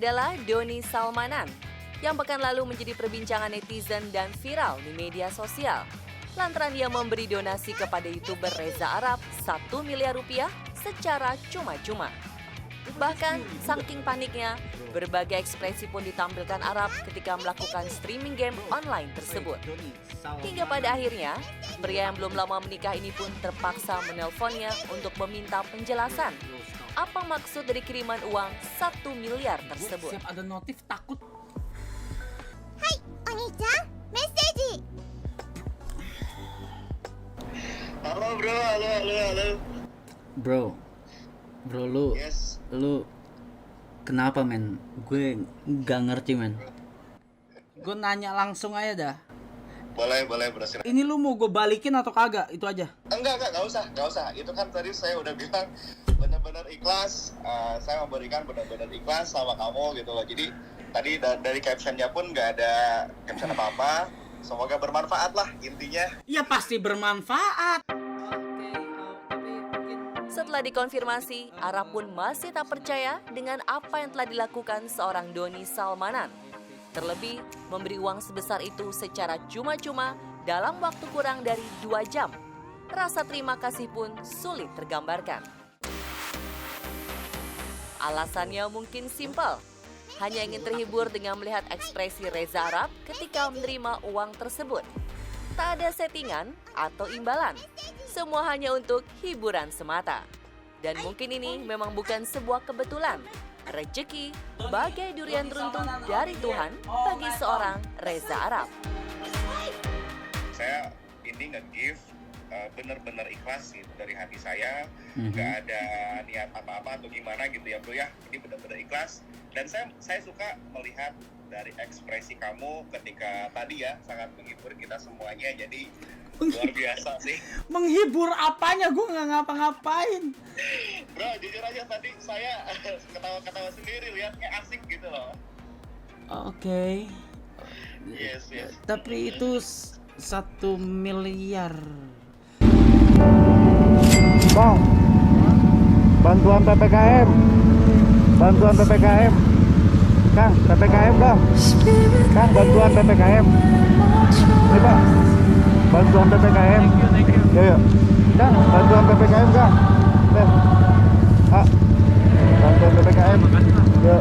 adalah Doni Salmanan, yang pekan lalu menjadi perbincangan netizen dan viral di media sosial. Lantaran ia memberi donasi kepada YouTuber Reza Arab 1 miliar rupiah secara cuma-cuma. Bahkan, saking paniknya, berbagai ekspresi pun ditampilkan Arab ketika melakukan streaming game online tersebut. Hingga pada akhirnya, pria yang belum lama menikah ini pun terpaksa menelponnya untuk meminta penjelasan apa maksud dari kiriman uang 1 miliar tersebut. Siap ada notif takut. Hai, Oni-chan, message. Halo bro, halo. Bro lu, Yes. lu kenapa men? Gue nggak ngerti men. Gue nanya langsung aja dah. Boleh bro. Ini lu mau gue balikin atau kagak? Itu aja. Enggak usah. Itu kan tadi saya udah bilang benar-benar ikhlas. Saya memberikan benar-benar ikhlas sama kamu gitu loh. Jadi tadi dari captionnya pun nggak ada caption apa-apa. Semoga bermanfaat lah intinya. Ya pasti bermanfaat. Setelah dikonfirmasi, Arab pun masih tak percaya dengan apa yang telah dilakukan seorang Doni Salmanan. Terlebih, memberi uang sebesar itu secara cuma-cuma dalam waktu kurang dari 2 jam. Rasa terima kasih pun sulit tergambarkan. Alasannya mungkin simpel. Hanya ingin terhibur dengan melihat ekspresi Reza Arab ketika menerima uang tersebut. Tak ada settingan atau imbalan. Semua hanya untuk hiburan semata. Dan mungkin ini memang bukan sebuah kebetulan. Rezeki bagai durian runtuh dari Tuhan bagi seorang Reza Arab. Saya ini nge-give benar-benar ikhlas gitu dari hati saya. Nggak ada niat apa-apa atau gimana gitu ya bro ya. Ini benar-benar ikhlas. Dan saya suka melihat dari ekspresi kamu ketika tadi ya sangat menghibur kita semuanya. Jadi luar biasa sih. Menghibur apanya? Gue nggak ngapa-ngapain. Bro, jujur aja tadi saya ketawa-ketawa sendiri lihatnya asik gitu loh. Oke. Yes. Tapi itu 1 miliar. Bang, bantuan PPKM. Kang, PPKM bang. Kang, bantuan PPKM. Ini pak, bantuan PPKM. Yo. Kang, bantuan PPKM kang. Bantuan PPKM. Yo.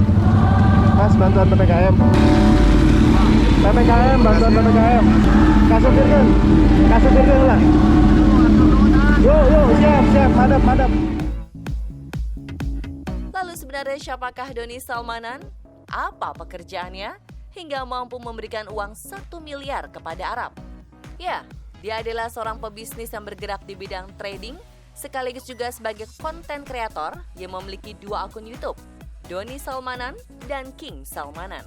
Mas, bantuan PPKM. Bantuan PPKM. Kasus itu lah. Yo, siap, madap. Lalu sebenarnya siapakah Doni Salmanan? Apa pekerjaannya? Hingga mampu memberikan uang 1 miliar kepada Arab. Ya, dia adalah seorang pebisnis yang bergerak di bidang trading, sekaligus juga sebagai konten kreator yang memiliki 2 akun YouTube, Doni Salmanan dan King Salmanan.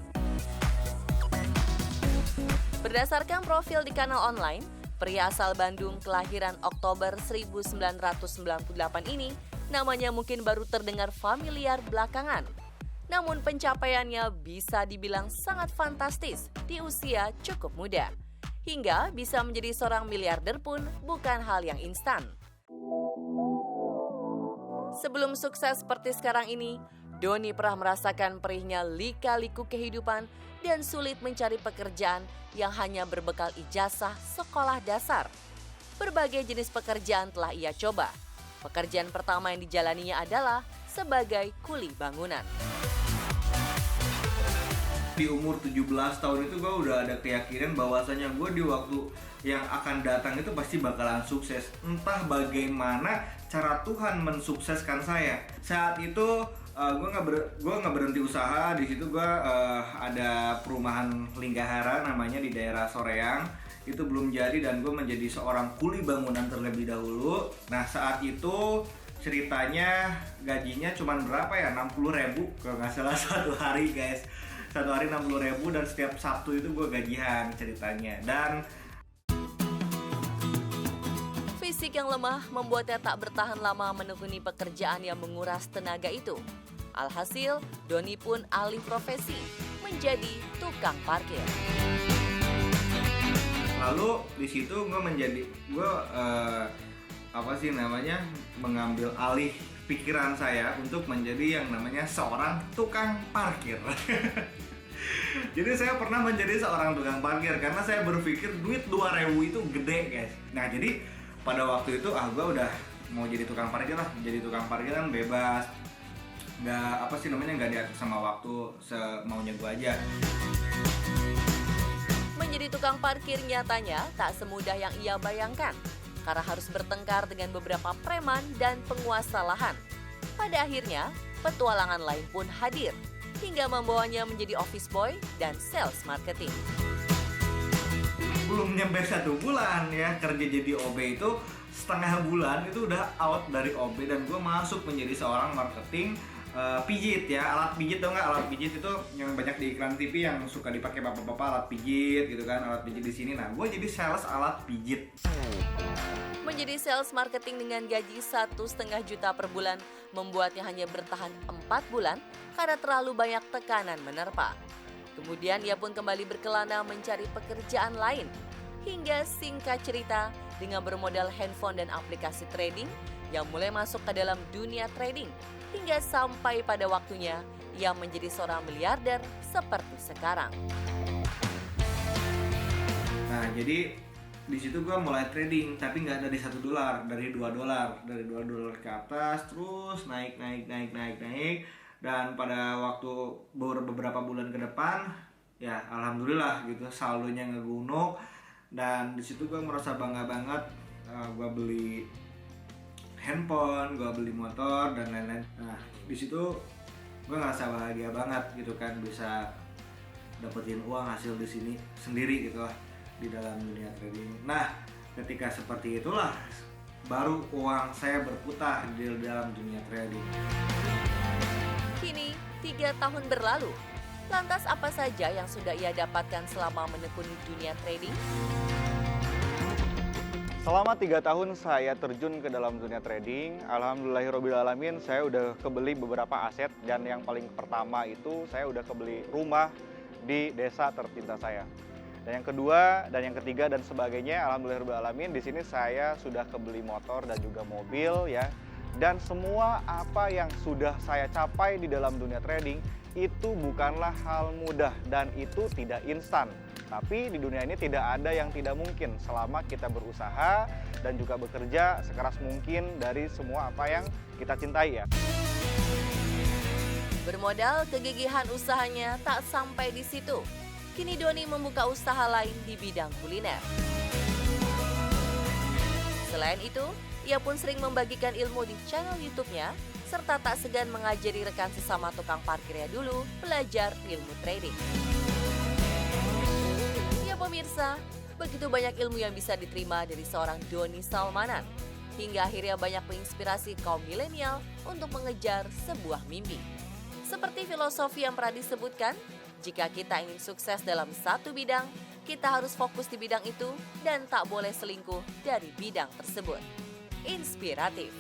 Berdasarkan profil di kanal online, pria asal Bandung kelahiran Oktober 1998 ini namanya mungkin baru terdengar familiar belakangan. Namun pencapaiannya bisa dibilang sangat fantastis di usia cukup muda. Hingga bisa menjadi seorang miliarder pun bukan hal yang instan. Sebelum sukses seperti sekarang ini, Doni pernah merasakan perihnya lika-liku kehidupan dan sulit mencari pekerjaan yang hanya berbekal ijazah sekolah dasar. Berbagai jenis pekerjaan telah ia coba. Pekerjaan pertama yang dijalaninya adalah sebagai kuli bangunan. Di umur 17 tahun itu gue udah ada keyakinan bahwasanya gue di waktu yang akan datang itu pasti bakalan sukses. Entah bagaimana cara Tuhan mensukseskan saya. Saat itu gue nggak berhenti usaha. Di situ gue ada perumahan Linggahara namanya di daerah Soreang. Itu belum jadi dan gue menjadi seorang kuli bangunan terlebih dahulu. Nah saat itu ceritanya gajinya cuma berapa ya, 60.000 kalau nggak salah satu hari guys. Satu hari 60.000 dan setiap Sabtu itu gue gajian ceritanya. Dan fisik yang lemah membuatnya tak bertahan lama menekuni pekerjaan yang menguras tenaga itu. Alhasil, Doni pun alih profesi menjadi tukang parkir. lalu di situ gue mengambil alih pikiran saya untuk menjadi yang namanya seorang tukang parkir. Jadi saya pernah menjadi seorang tukang parkir karena saya berpikir duit 2.000 itu gede, guys. Nah, jadi pada waktu itu gue udah mau jadi tukang parkir lah. Jadi tukang parkir kan bebas, nggak diatur sama waktu, semaunya gue aja. Menjadi tukang parkir nyatanya tak semudah yang ia bayangkan, karena harus bertengkar dengan beberapa preman dan penguasa lahan. Pada akhirnya, petualangan lain pun hadir, hingga membawanya menjadi office boy dan sales marketing. Belum nyampe 1 bulan ya kerja jadi OB itu, setengah bulan itu udah out dari OB dan gue masuk menjadi seorang marketing pijit ya, alat pijit. Tau nggak alat pijit itu yang banyak di iklan TV yang suka dipakai bapak-bapak, alat pijit gitu kan, alat pijit di sini. Nah, gue jadi sales alat pijit. Menjadi sales marketing dengan gaji 1,5 juta per bulan membuatnya hanya bertahan 4 bulan karena terlalu banyak tekanan menerpa. Kemudian ia pun kembali berkelana mencari pekerjaan lain. Hingga singkat cerita, dengan bermodal handphone dan aplikasi trading, yang mulai masuk ke dalam dunia trading. Hingga sampai pada waktunya, ia menjadi seorang miliarder seperti sekarang. Nah, jadi di situ gue mulai trading, tapi nggak dari $1, dari $2, dari $2 ke atas, terus naik, dan pada waktu beberapa bulan ke depan, ya alhamdulillah gitu, saldonya ngegunung, dan di situ gue merasa bangga banget, gue beli handphone, gue beli motor dan lain-lain. Nah, di situ gue ngerasa bahagia banget gitu kan, bisa dapetin uang hasil di sini sendiri gitu lah, di dalam dunia trading. Nah, ketika seperti itulah baru uang saya berputar di dalam dunia trading. Kini, 3 tahun berlalu. Lantas apa saja yang sudah ia dapatkan selama menekuni dunia trading? Selama 3 tahun saya terjun ke dalam dunia trading, alhamdulillahirobbilalamin, saya udah kebeli beberapa aset, dan yang paling pertama itu saya udah kebeli rumah di desa tercinta saya. Dan yang kedua, dan yang ketiga, dan sebagainya, alhamdulillahirobbilalamin, di sini saya sudah kebeli motor dan juga mobil ya. Dan semua apa yang sudah saya capai di dalam dunia trading itu bukanlah hal mudah dan itu tidak instan. Tapi di dunia ini tidak ada yang tidak mungkin selama kita berusaha dan juga bekerja sekeras mungkin dari semua apa yang kita cintai ya. Bermodal kegigihan usahanya tak sampai di situ. Kini Doni membuka usaha lain di bidang kuliner. Selain itu, ia pun sering membagikan ilmu di channel YouTube-nya, serta tak segan mengajari rekan sesama tukang parkirnya dulu belajar ilmu trading. Ya pemirsa, begitu banyak ilmu yang bisa diterima dari seorang Doni Salmanan, hingga akhirnya banyak menginspirasi kaum milenial untuk mengejar sebuah mimpi. Seperti filosofi yang pernah disebutkan, jika kita ingin sukses dalam satu bidang, kita harus fokus di bidang itu dan tak boleh selingkuh dari bidang tersebut. Inspiratif.